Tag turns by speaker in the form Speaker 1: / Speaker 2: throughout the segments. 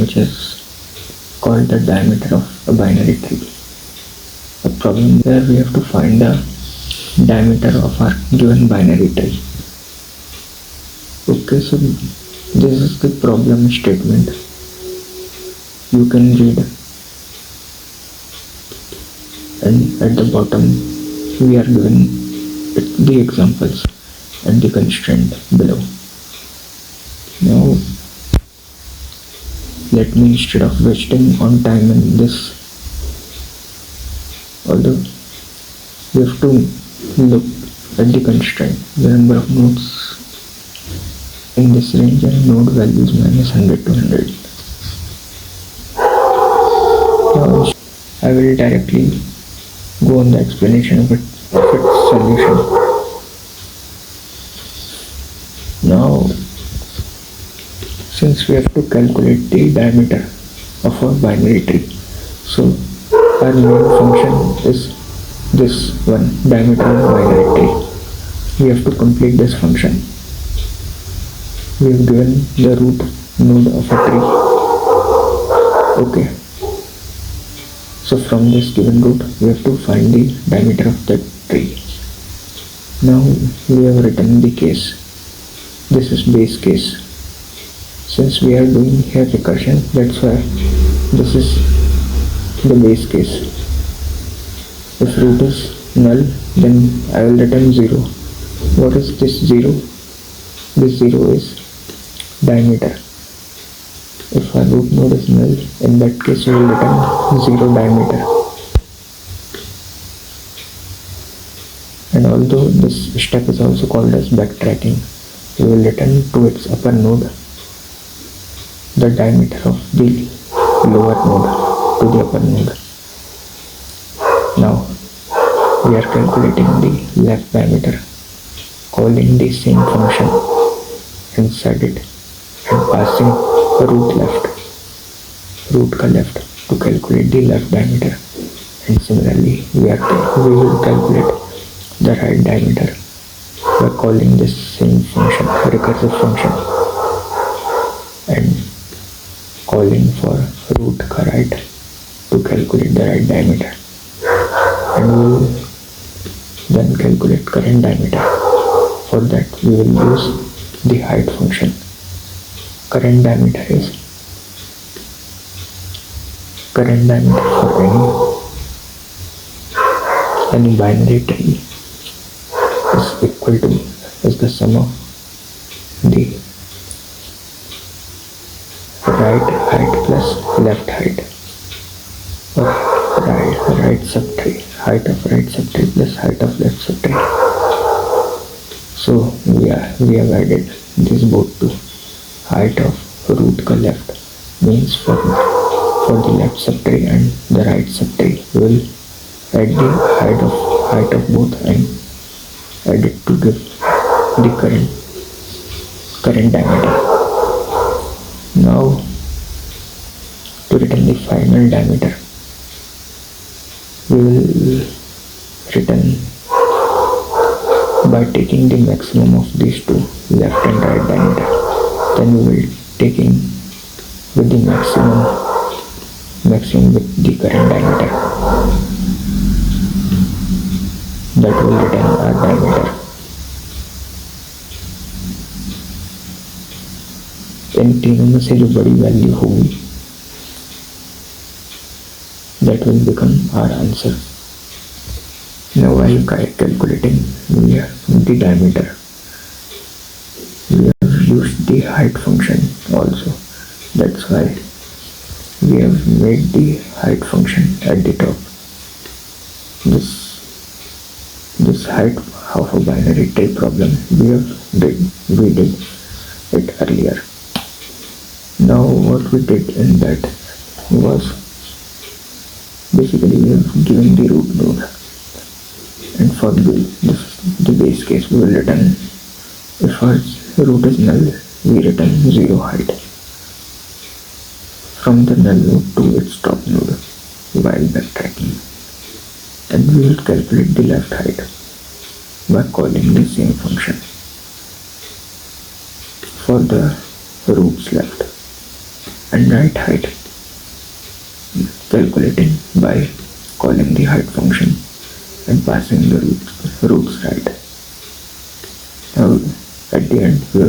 Speaker 1: which is called the diameter of a binary tree. A problem where we have to find the diameter of our given binary tree. Okay, so this is the problem statement. You can read, and at the bottom we are given the examples and the constraint below. Now let me, instead of wasting on time in this, although we have to look at the constraint, the number of nodes in this range and node values minus 100 to 100. Now I will directly go on the explanation of its solution. Now, since we have to calculate the diameter of our binary tree, so our main function is this one, diameter of binary tree. We have to complete this function. We have given the root node of a tree. Okay. So from this given root, we have to find the diameter of the tree. Now we have written the case. This is base case. Since we are doing here recursion, that's why this is the base case. If root is null, then I will return 0. What is this 0? This 0 is diameter. If our root node is null, in that case we will return 0 diameter. And although this step is also called as backtracking, we will return to its upper node the diameter of the lower node to the upper node. Now we are calculating the left diameter, calling the same function inside it and passing root left to calculate the left diameter. And similarly we will calculate the right diameter by calling this same function, recursive function, and calling for root right to calculate the right diameter. And we will then calculate current diameter. For that we will use the height function. Current diameter for any binary tree is the sum of the right height plus left height, or right subtree, height of right subtree plus height of left subtree. So we have added these both to height of root ka left, means for the left subtree and the right subtree we will add the height of both and add it to give the current diameter. Now to return the final diameter, we will return by taking the maximum of these two, left and right diameter. Then we will taking with the maximum with the current diameter. That will return our diameter. इन तीनों में से जो बड़ी value होगी, that will become our answer. Now while calculating the diameter, we have used the height function also. That's why we have made the height function at the top. This height of a binary tree problem we did it earlier. Now what we did in that was basically we have given the root node, and for the base case we will return, if our root is null, we return 0 height from the null node to its top node while backtracking, and we will calculate the left height by calling the same function for the roots left. and right height, calculating by calling the height function and passing the roots right. Now at the end we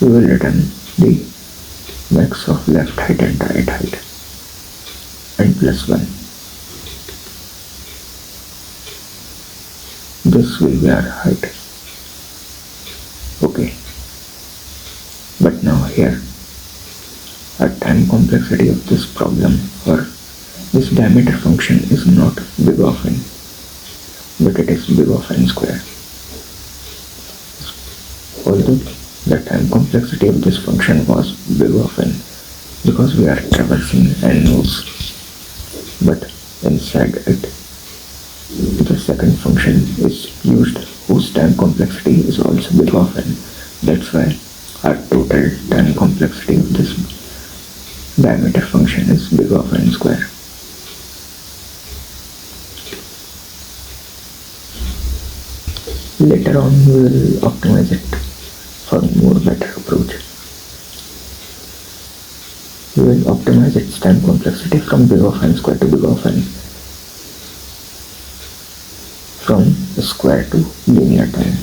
Speaker 1: will return the max of left height and right height and plus 1. This will be our height. Okay. But now here, our time complexity of this problem or this diameter function is not big of n, but it is big of n square. Although the time complexity of this function was big of n because we are traversing n nodes, but inside it the second function is used whose time complexity is also big of n. That's why our total time complexity of this diameter function is big of n square. Later on we will optimize it for more better approach. We will optimize its time complexity from big of n square to big of n, from square to linear time.